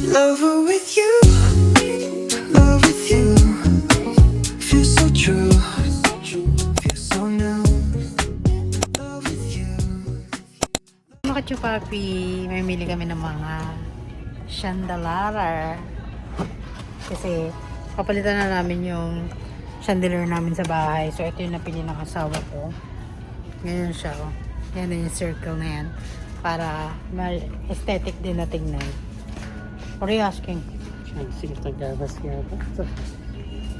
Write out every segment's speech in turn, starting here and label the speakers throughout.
Speaker 1: Lover with you, love with you. Feels so true, feels so new. Love with you.
Speaker 2: Mga chupapi, may mili kami ng mga chandelier. Kasi papalitan na namin yung chandelier namin sa bahay. So ito yung napili ng asawa ko. Ngayon siya, oh. Yan na yung circle na yan. Para aesthetic din na tingnan. What are you asking?
Speaker 3: Trying to see if the guy was here.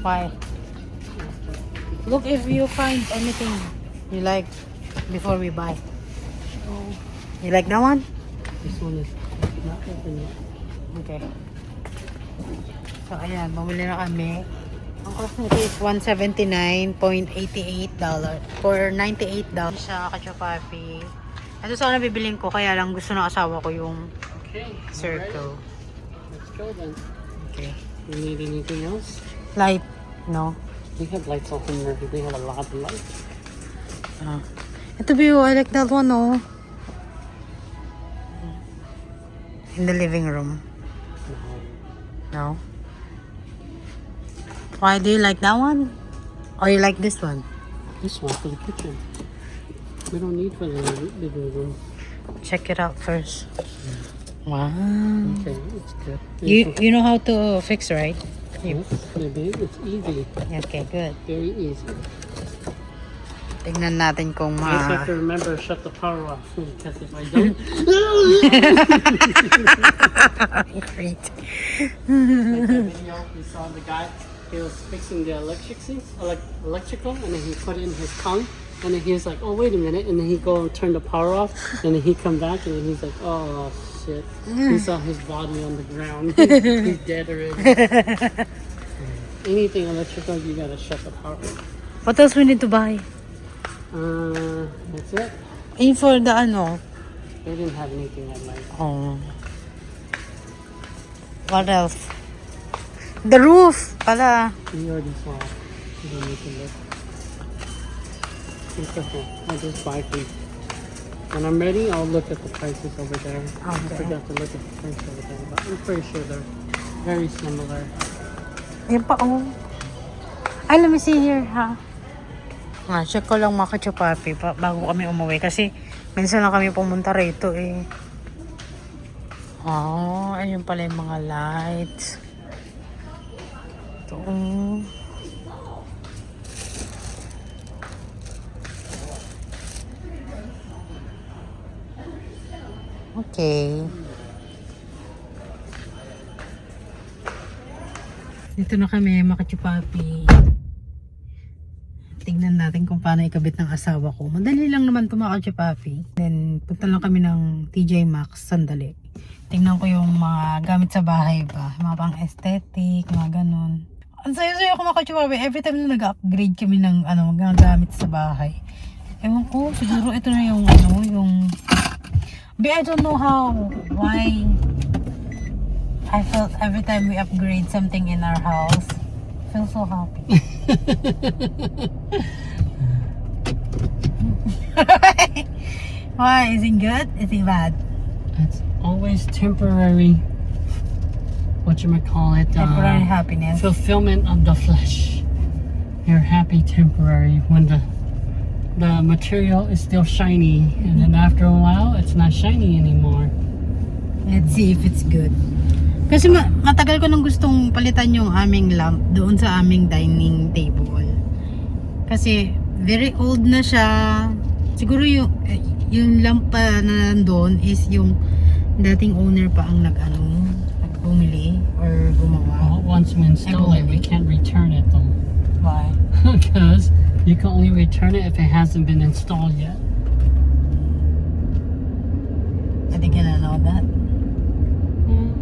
Speaker 2: Why? Look if you find anything you like before we buy.
Speaker 3: Oh,
Speaker 2: You like that one?
Speaker 3: this one is not open yet.
Speaker 2: Okay. So, ayan. Bumili na kami. Ang cost nito is $179.88 for $98 sa Kachupapi. Ito sana bibilin ko, kaya lang gusto ng asawa ko yung
Speaker 3: Okay.
Speaker 2: circle.
Speaker 3: Alright, let's go then.
Speaker 2: Okay.
Speaker 3: You need anything else?
Speaker 2: Light, no?
Speaker 3: We have lights off in there. They have a lot of lights.
Speaker 2: Ito, Bio, I like that one, oh. In the living room. No? Why do you like that one? Or you like this one?
Speaker 3: This one for the kitchen. We don't need for the living room.
Speaker 2: Check it out first. Wow.
Speaker 3: Okay, it's good.
Speaker 2: You know how to fix, right?
Speaker 3: Yes, maybe it's easy.
Speaker 2: Okay, good.
Speaker 3: Very easy.
Speaker 2: Tignan natin kung
Speaker 3: I just have to remember to shut the power off because if I don't,
Speaker 2: Great.
Speaker 3: like that video we saw the guy, he was fixing the electrical, and then he put in his tongue, and then he was like, oh wait a minute, and then he go and turn the power off, and then he come back, and then he's like, oh shit, he saw his body on the ground, he's dead already. Anything electrical, you gotta shut the power off.
Speaker 2: What else we need to buy?
Speaker 3: That's it.
Speaker 2: In for the ano?
Speaker 3: They didn't have anything I like.
Speaker 2: Oh. What else? The roof pala.
Speaker 3: We already saw it. You don't need to look. It's okay. I'll just buy for you. When I'm ready, I'll look at the prices over there. I
Speaker 2: Okay.
Speaker 3: forgot to look at the price over there, but I'm pretty sure they're very similar.
Speaker 2: Yan pa, oh. Ay, let me see here, ha? Check ko lang mga Kachupapi bago kami umuwi. Kasi minsan lang kami pumunta rito, eh. Oh, ayun pala yung mga lights. Ito, oh. Okay. Dito na kami, mga Kachupapi. Tingnan natin kung paano ikabit ng asawa ko. Madali lang naman ito, mga Kachupapi. Then, punta lang kami ng TJ Maxx. Sandali. Tingnan ko yung mga gamit sa bahay ba. Mga pang aesthetic, mga ganun. Ang sayo-sayo ko, mga Kachupapi. Every time na nag-upgrade kami ng mga gamit sa bahay. Ewan ko, siguro ito na yung yung... But I don't know why I felt every time we upgrade something in our house, I feel so happy. Why? Is it good? Is it bad?
Speaker 3: It's always temporary. Whatchamacallit?
Speaker 2: Temporary happiness.
Speaker 3: Fulfillment of the flesh. You're happy temporary when the material is still shiny, and then after a while, it's not shiny anymore.
Speaker 2: Let's see if it's good. Kasi matagal ko nang gustong palitan yung aming lamp doon sa aming dining table. Kasi very old na siya. Siguro yung lamp pa na nandun is yung dating owner pa ang nagbumili or gumawa.
Speaker 3: Well, once we install it, we can't return it though.
Speaker 2: Why?
Speaker 3: Because you can only return it if it hasn't been installed yet.
Speaker 2: Are they gonna know that?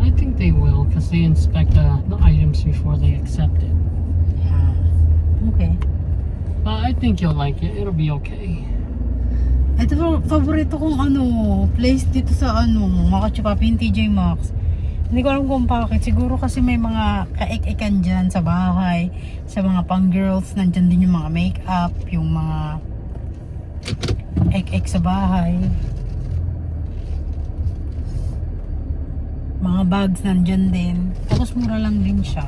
Speaker 3: I think they will, because they inspect the items before they accept it.
Speaker 2: Yeah. Okay.
Speaker 3: But I think you'll like it. It'll be okay.
Speaker 2: Ito favorito kong place dito sa mga Kachupapi, TJ Maxx. Hindi ko alam kung bakit. Siguro kasi may mga kaek-ekan dyan sa bahay. Sa mga pang-girls, nandyan din yung mga make-up, yung mga ek-ek sa bahay. Mga bags nandyan din. Tapos mura lang din siya.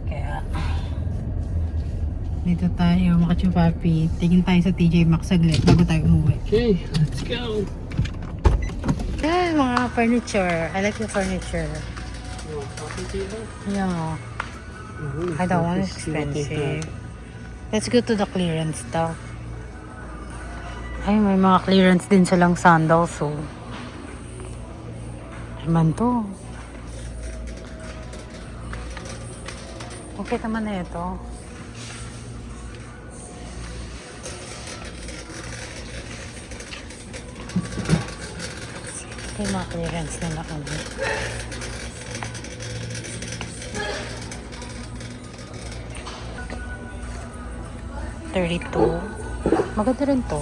Speaker 2: Kaya, dito tayo, mga chupapi. Tingin tayo sa TJ Maxx saglit bago tayo umuwi.
Speaker 3: Okay, let's go.
Speaker 2: Mga furniture. I like the furniture.
Speaker 3: You want a coffee table?
Speaker 2: Yeah.
Speaker 3: Mhm.
Speaker 2: I don't want it
Speaker 3: Let's see what they
Speaker 2: expensive.
Speaker 3: have.
Speaker 2: Let's go to the clearance stuff. Ay, may mga clearance din silang sandals, so. Naman to. Okay naman na ito. May mga clearance na nakano. $32. Maganda rin to.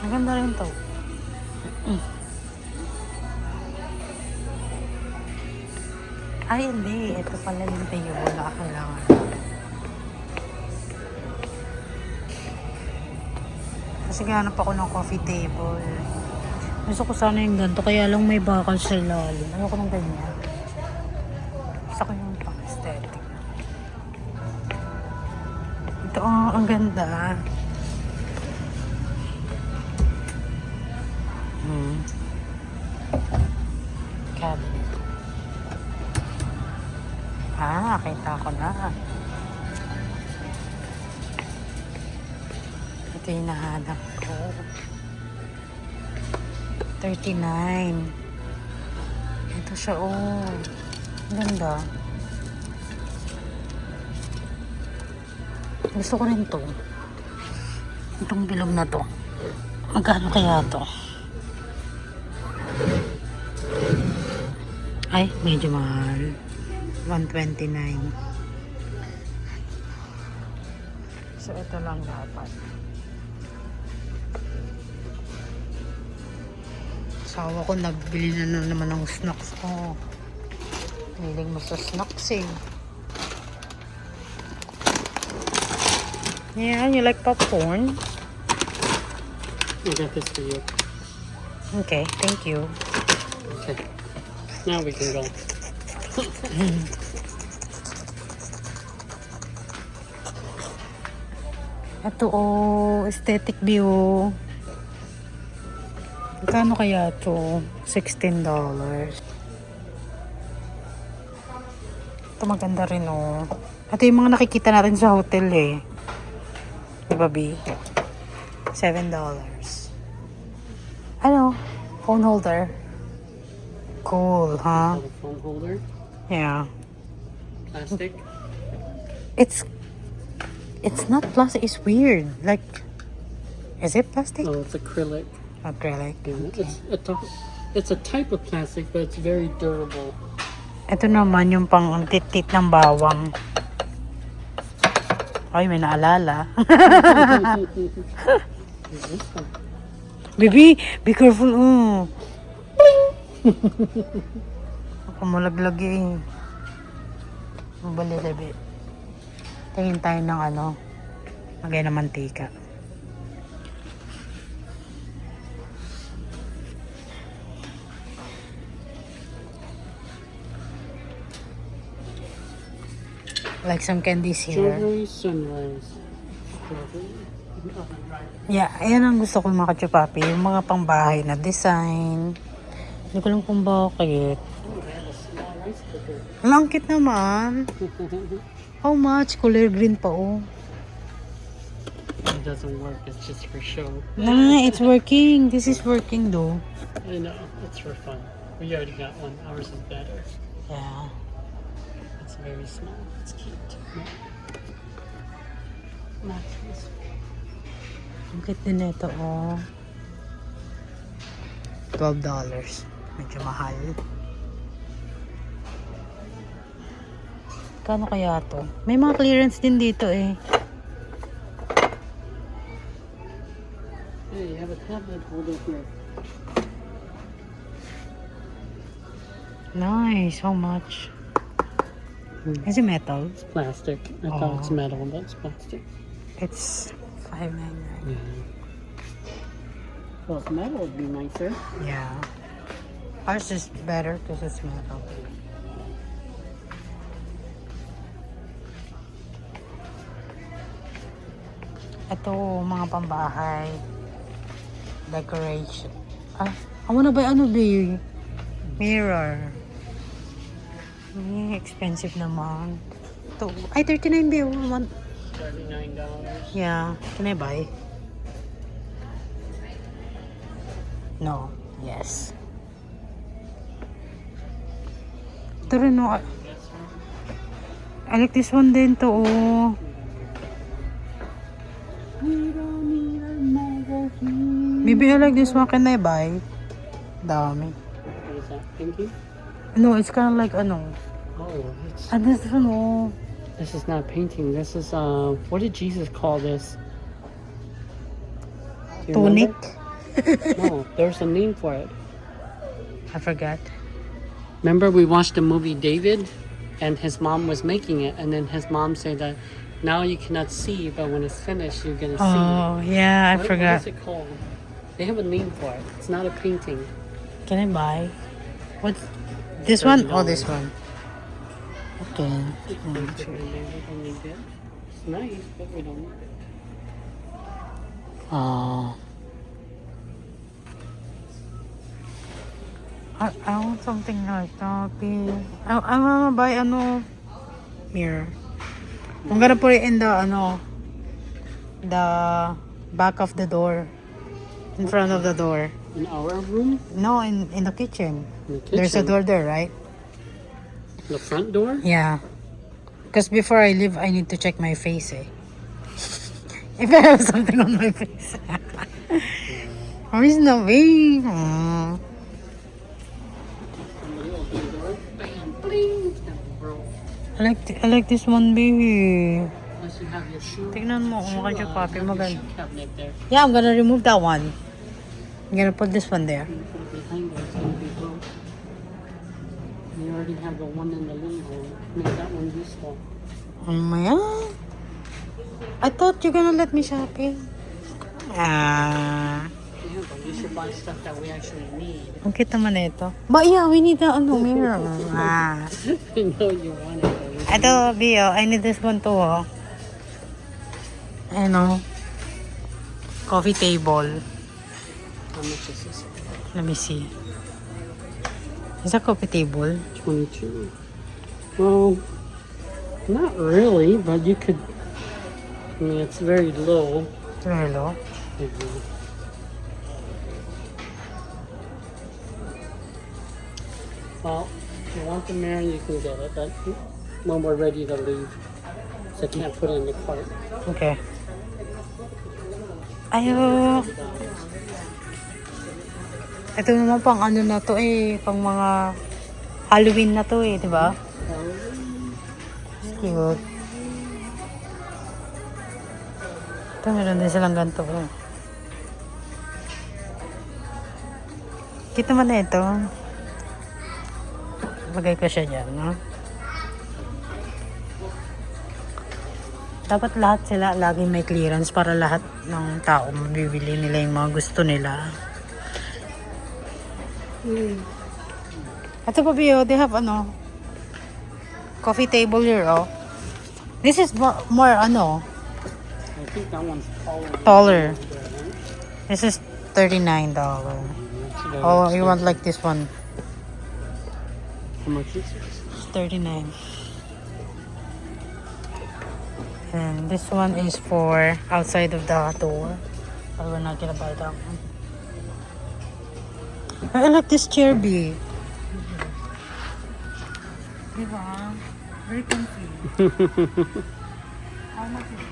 Speaker 2: Maganda rin to. Ay, hindi. Ito pala yung table na kailangan. Kasi ganap ako ng coffee table. Gusto ko sana yung ganito. Kaya lang may bakal sa ilalim. Ayoko ng ganyan. Gusto ko yung pang-aesthetic. Ito, ang ganda. Cabinet. Kita ko na. Ito yung nahanap ko. 39. Ito siya, oh. Ang ganda. Gusto ko rin to. Itong bilog na to. Magkano kaya to? Ay, medyo mahal. 129. So, ito lang dapat. Asawa ko nagbili na naman ng snacks ko. Hiling mo sa snacks eh. Yeah, you like popcorn?
Speaker 3: I got this for you.
Speaker 2: Okay, thank you.
Speaker 3: Okay. Now we can go.
Speaker 2: Ito oh, aesthetic view. Magkano kaya ito? $16. Ito maganda rin oh. Ito yung mga nakikita natin sa hotel eh. Diba B? $7. Ano? Phone holder. Cool, huh?
Speaker 3: A phone holder,
Speaker 2: Yeah.
Speaker 3: plastic.
Speaker 2: It's not plastic, it's weird. Like, is it plastic?
Speaker 3: Oh, it's acrylic.
Speaker 2: Acrylic.
Speaker 3: It's a type of plastic, but it's very durable.
Speaker 2: Ito naman yung pang titit ng bawang. Ay, may naalala.
Speaker 3: This one.
Speaker 2: Baby, be careful. Oh. Ako malaglag eh. Mabalilibit. Tingin tayo ng ano. Lagay ng mantika. Like some candies here.
Speaker 3: Strawberry sunrise. Strawberry.
Speaker 2: Yeah, ayan ang gusto ko mga kachupapi. Yung mga pangbahay na design. Hindi ko lang kung bakit.
Speaker 3: Oh, they have a small rice cooker.
Speaker 2: Langkit naman. How much? Color green pa oh.
Speaker 3: It doesn't work. It's just for show.
Speaker 2: Nah, it's working. This is working though.
Speaker 3: I know. It's for fun. We already got one. Ours is better.
Speaker 2: Yeah.
Speaker 3: It's very small. It's cute. Nice.
Speaker 2: Ang cute din ito oh. $12. Medyo mahal. Kano kaya to? May mga clearance din dito eh.
Speaker 3: Hey, you have a tablet holder here.
Speaker 2: Nice. How much? Is it metal?
Speaker 3: It's plastic. I thought it's metal, but it's plastic.
Speaker 2: It's $5.99.
Speaker 3: Yeah. Well, metal would be nicer.
Speaker 2: Yeah. Ours is better because it's metal. Ito, mga pambahay. Decoration. Ah, I wanna buy ano, babe? Mirror. Expensive naman. Ito. Ay, 39 babe.
Speaker 3: $39.
Speaker 2: Yeah. Can I buy? No. Yes. Ito rin, no. I like this one din to, oh. Maybe I like this one. Can I buy? Dami.
Speaker 3: What is that? Painting?
Speaker 2: No, it's kind of like, ano.
Speaker 3: Oh, it's,
Speaker 2: And this one, oh.
Speaker 3: this is not painting. This is, what did Jesus call this? Do you
Speaker 2: Tunic?
Speaker 3: remember? No, there's a name for it.
Speaker 2: I forgot.
Speaker 3: Remember we watched the movie David? And his mom was making it. And then his mom said that now you cannot see, but when it's finished, you're going to see.
Speaker 2: Oh, yeah, I
Speaker 3: What
Speaker 2: forgot.
Speaker 3: is it called? They have a name for it. It's not a painting.
Speaker 2: Can I buy? What's this one? Oh, this one. Okay.
Speaker 3: We don't need it. It's nice, but we don't need it.
Speaker 2: Oh. I want something like that. I wanna buy ano mirror. I'm gonna put it in the ano the back of the door, in front of the door.
Speaker 3: In our room?
Speaker 2: No, in the kitchen.
Speaker 3: In the kitchen?
Speaker 2: There's a door there, right?
Speaker 3: The front door?
Speaker 2: Yeah. Because before I leave, I need to check my face. Eh. If I have something on my face. Or is no way.
Speaker 3: Somebody open the door. Bam! Bling! And bro.
Speaker 2: I like this one, baby.
Speaker 3: Unless you have your shoe.
Speaker 2: Tignan mo kung maka papi
Speaker 3: have your
Speaker 2: maganda.
Speaker 3: shoe cabinet there.
Speaker 2: Yeah, I'm gonna remove that one. I'm gonna put this one there.
Speaker 3: You put it behind there, it's gonna be broke. You already have the one in the living room. Make that one useful.
Speaker 2: Maya. I thought you're gonna let me shopping. Ah.
Speaker 3: Yeah, but you should buy stuff that we actually need.
Speaker 2: Ang cute naman na ito. But yeah, we need the ano, mirror. Ah.
Speaker 3: I know you want it, but we
Speaker 2: Ito, Bio, I need this one too, oh. Ano? Coffee table.
Speaker 3: how much is this?
Speaker 2: Let me see. Is that coffee table?
Speaker 3: 22. Well, not really, but you could. I mean, it's very low.
Speaker 2: Hello?
Speaker 3: Well, if you want the mirror, you can get it, but when we're ready to leave, so I can't put it in the cart.
Speaker 2: Okay. Ayo. Ito naman pang ano na to eh, pang mga Halloween na to eh, di ba? Cute. Ito, meron din silang ganito. Eh. Cute naman na ito. Lagay ko siya dyan, no? Dapat lahat sila laging may clearance para lahat ng tao mabibili nila yung mga gusto nila. Ito pa Bio, they have ano, coffee table here, oh. This is more ano,
Speaker 3: I think that one's taller.
Speaker 2: taller. This is $39. Oh, you want like this one?
Speaker 3: How much is it?
Speaker 2: It's 39. And this one is for outside of the door. But we're not gonna buy that one. I like this chair, B. Diba? Very comfy. How much is it?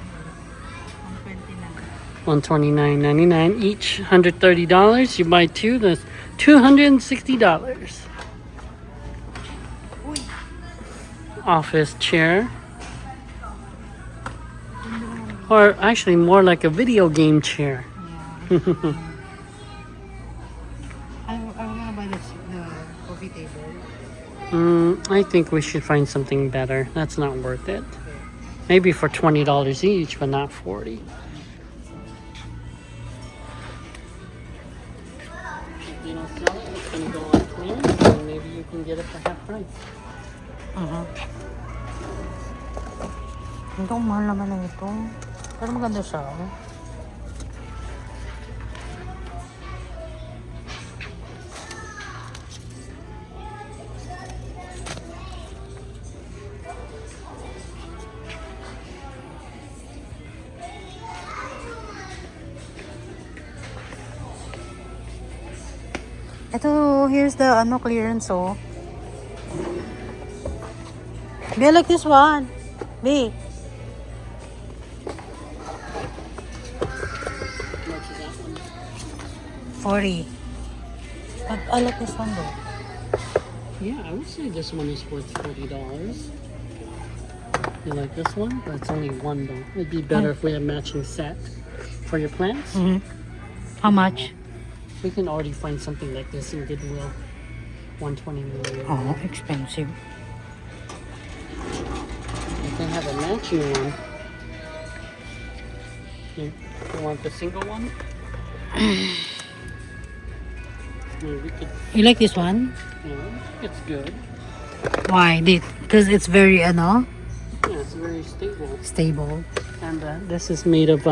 Speaker 3: $129.99 each, $130. You buy two, that's $260. Office chair. Or actually more like a video game chair.
Speaker 2: Yeah. I wanna buy the coffee table.
Speaker 3: I think we should find something better. That's not worth it. Maybe for $20 each, but not $40. you don't sell it, it's gonna go on clearance, and maybe you can get it for half price.
Speaker 2: Ito, mahal naman na ito. Pero maganda siya, oh. Ito, here's the clearance, oh. Be, I like this one. Be.
Speaker 3: How much is that one?
Speaker 2: 40. But I like this one, though.
Speaker 3: Yeah, I would say this one is worth $40. You like this one? But it's only one though. It'd be better if we had a matching set for your plants.
Speaker 2: How much?
Speaker 3: We can already find something like this in Goodwill. 120 million.
Speaker 2: Oh, expensive.
Speaker 3: If they have a matching one. You want the single one? Maybe we could,
Speaker 2: You like this one?
Speaker 3: it's good.
Speaker 2: Why? Because it's very,
Speaker 3: Yeah, it's very stable.
Speaker 2: stable.
Speaker 3: And this is made of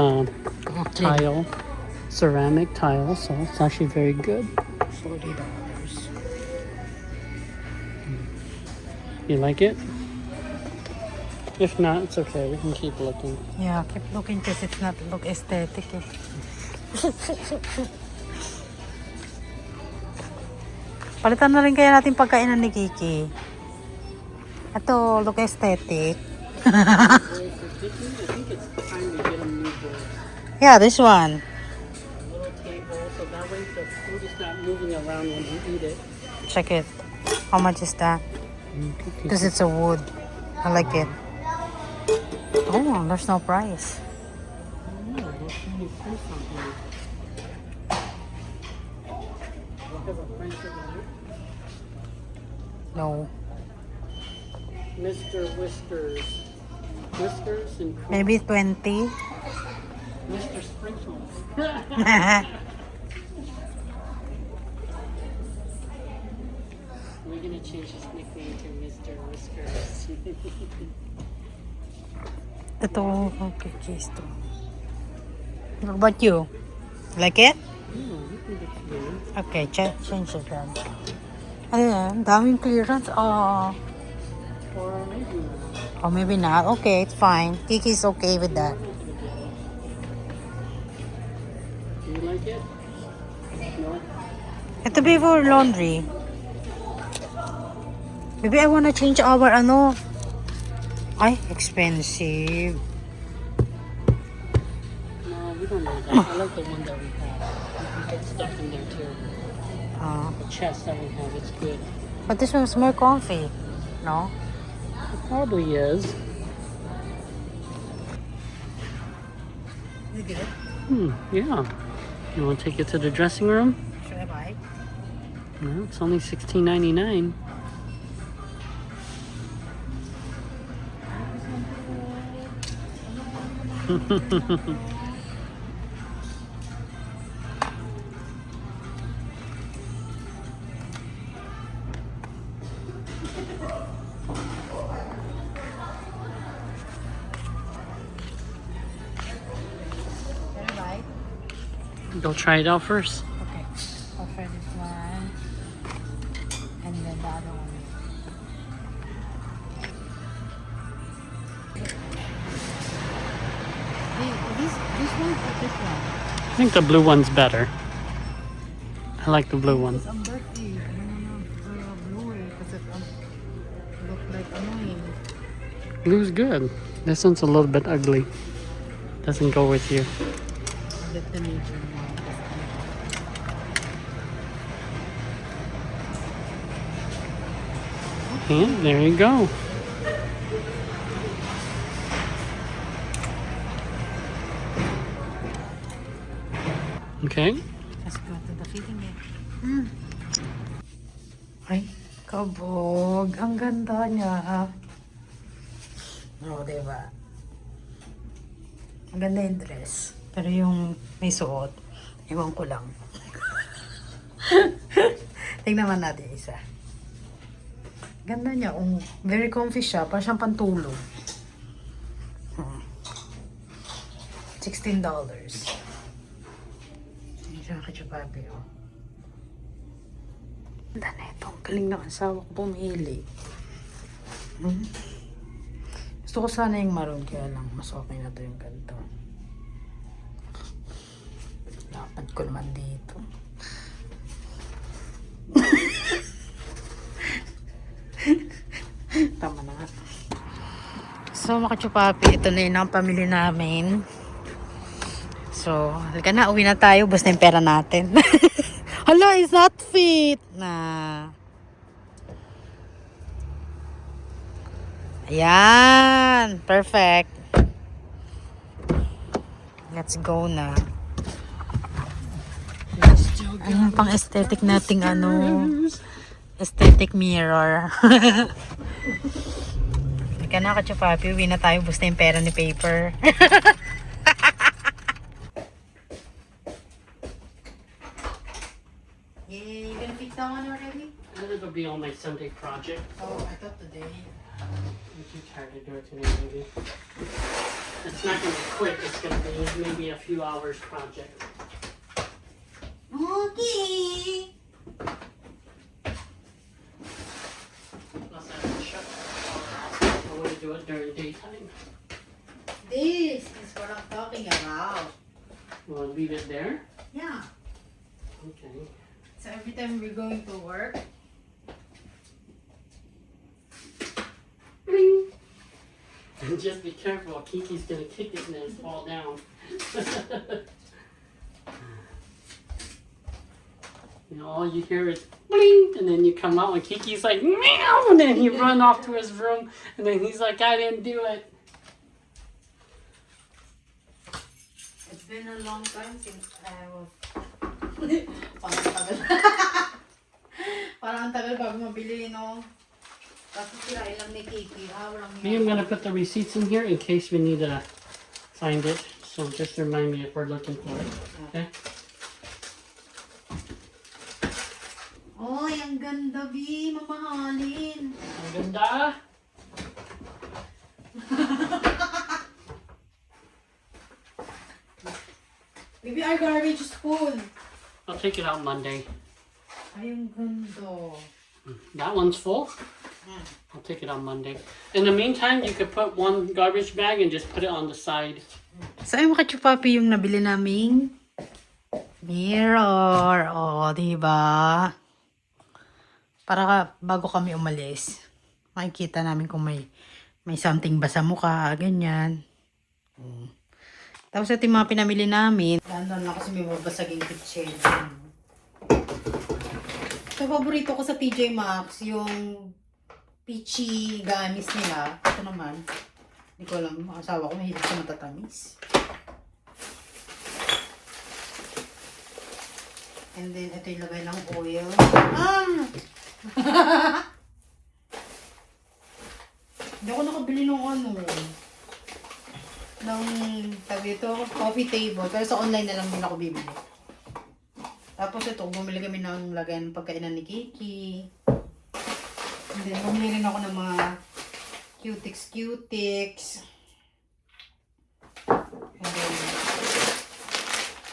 Speaker 3: tile, ceramic tile, so it's actually very good.
Speaker 2: $40.
Speaker 3: You like it? If not, it's okay. We can keep looking.
Speaker 2: Yeah, keep looking because it's not look aesthetic. Eh. Palitan na rin kaya natin pagkainan ni Kiki. Ito, look aesthetic.
Speaker 3: I think it's time to get them new bowls.
Speaker 2: Yeah, this one.
Speaker 3: Little table, so that way the food is not moving around when you eat it.
Speaker 2: Check it. How much is that? Because it's a wood. I like it. Oh, there's no price.
Speaker 3: Yeah, there's so many price on here. Look at the price of it.
Speaker 2: No.
Speaker 3: Mr. Whiskers. Whiskers and
Speaker 2: Maybe 20.
Speaker 3: Mr. Sprinkles. We're gonna change his nickname to Mr. Whiskers.
Speaker 2: Ito, okay, cheese to. What about you? Like it?
Speaker 3: I think it's good.
Speaker 2: Okay, change it then. Ayan, daming clearance. Oh,
Speaker 3: Or maybe not.
Speaker 2: or maybe not. Okay, it's fine. Kiki's okay with that.
Speaker 3: Do you like it? No?
Speaker 2: Ito be for laundry. Maybe I wanna change our Ay, expensive.
Speaker 3: No, we don't like that. I like the one that we have. We can put stuff in there too. The chest that we have, it's good.
Speaker 2: But this one's more comfy. No?
Speaker 3: It probably is.
Speaker 2: Is it good?
Speaker 3: Yeah. You want to take it to the dressing room?
Speaker 2: Should I buy?
Speaker 3: No, it's only $16.99.
Speaker 2: Should I buy?
Speaker 3: Go try it out first.
Speaker 2: Okay. I'll try this one. And then the other one. This one or this one?
Speaker 3: I think the blue one's better. I like the blue one.
Speaker 2: It's dirty. Blue because it look like annoying.
Speaker 3: Blue's good. This one's a little bit ugly. Doesn't go with you.
Speaker 2: I'll get the major one.
Speaker 3: And there you go. Okay.
Speaker 2: Let's go to the feeding it. Ay, kabog. Ang ganda niya. Oo, diba? Ang ganda yung dress. Pero yung may suot, iwan ko lang. Tingnan naman natin isa. Ganda niya. Very comfy siya. Parang siyang pantulog. $16. Hindi siya kachupapi, oh. Ganda na ito. Ang galing ng asawa ko pumili. Gusto ko sana yung maroon, kaya lang mas okay na to yung ganito. Lapad ko naman dito. Tama na nga. So mga kachupapi, ito na yun ang pamili namin. So, halika na, uwi na tayo. Basta yung pera natin. Hala, is not fit na. Ayan. Perfect. Let's go na. Ayan, pang aesthetic nating aesthetic mirror. Halika na, kachupapi. Uwi na tayo. Basta yung pera ni Paper. Yay, you gonna fix that one already?
Speaker 3: It'll be on my Sunday project.
Speaker 2: Oh, I thought today.
Speaker 3: I'm too tired to do it today, maybe. It's not gonna be quick. It's gonna be maybe a few hours project.
Speaker 2: Okay.
Speaker 3: Plus I have to shut the power off. I want to do it during daytime.
Speaker 2: This is what I'm talking about.
Speaker 3: You want to leave it there?
Speaker 2: Yeah.
Speaker 3: Okay.
Speaker 2: So every time we're going to work,
Speaker 3: Bling. And just be careful. Kiki's gonna kick it and then fall down. You know, all you hear is bling, and then you come out and Kiki's like meow, and then he run off to his room, and then he's like, I didn't do it.
Speaker 2: it's been a long time since I was... Parang tagal. Parang ang tagal bago mabili, no? Tapos sirain lang ni Kiki. Walang
Speaker 3: Me, I'm gonna put the receipts in here in case we need to find it. So just remind me if we're looking for it. Okay?
Speaker 2: Oy, ang ganda, B. Mamahalin.
Speaker 3: Ang ganda.
Speaker 2: Maybe our garbage spoon.
Speaker 3: I'll take it out Monday.
Speaker 2: Ay, ang ganda.
Speaker 3: That one's full. I'll take it on Monday. In the meantime, you could put one garbage bag and just put it on the side.
Speaker 2: So, ay makachupapi yung nabili naming mirror. O, diba? Para bago kami umalis, makikita namin kung may something ba sa mukha, ganyan. Tapos ito yung mga pinamili namin. Landon lang kasi may mabasaging kitchen. So, paborito ko sa TJ Maxx, yung peachy gamis nila. Ito naman, hindi ko alam, ang asawa ko mahilig sa matatamis. And then, ito yung lagay ng oil. Hindi ako nakabili ng tabi ito, coffee table. Pero sa online na lang din ako bibili. Tapos ito, bumili kami ng lagay ng pagkainan ni Kiki. And then, bumili rin ako ng mga cutics. And then,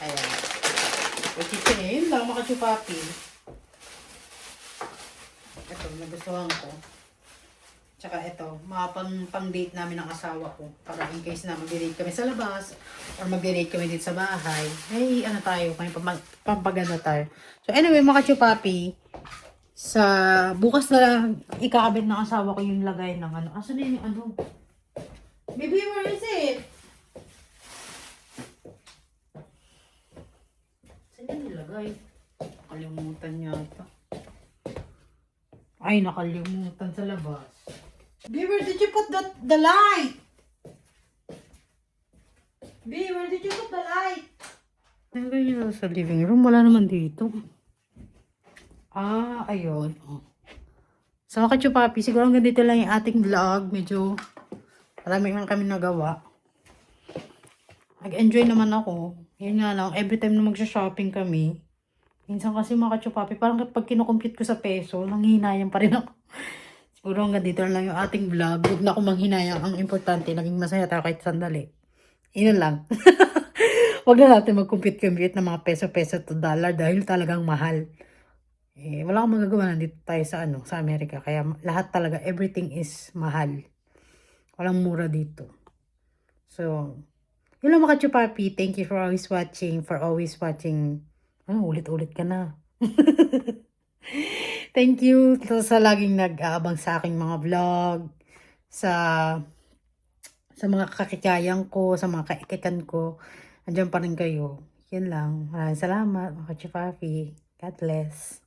Speaker 2: ayan. So, yun lang, makachupapi. Ito, nagustuhan ko. Tsaka ito, mga pang-date namin ng asawa ko. Para in case na mag-date kami sa labas or mag-date kami dito sa bahay. Hey, ano tayo, may pampaganda tayo. So anyway, mga chupapi, sa bukas na ikakabit ng asawa ko yung lagay ng ano. Asan na yung Baby, where is it? Saan yan nilagay? Nakalimutan yata. Ay, nakalimutan sa labas. B, where did you put the light? B, where did you put the light? Nandun yun sa living room. Wala naman dito. Ayun. So, mga kachupapi, siguro hanggang dito lang yung ating vlog. Medyo marami man kami nagawa. Nag-enjoy naman ako. Yun nga lang, every time na magsha-shopping kami, Minsan kasi mga kachupapi, parang pag kinukompute ko sa peso, nanghihinayang pa rin ako. Siguro hanggang dito na lang yung ating vlog. Huwag na akong manghinayang. Ang importante, naging masaya tayo kahit sandali. Yun lang. Huwag na natin mag-compute-compute ng mga peso-peso to dollar dahil talagang mahal. Eh, wala akong magagawa. Nandito tayo sa sa Amerika. Kaya lahat talaga, everything is mahal. Walang mura dito. So, yun lang mga kachupapi. Thank you for always watching. Ulit-ulit ka na. Thank you sa laging nag-aabang sa aking mga vlog. Sa mga kakikayang ko, sa mga kaikikan ko. Andiyan pa rin kayo. Yun lang. Maraming salamat mga kachupapi. God bless.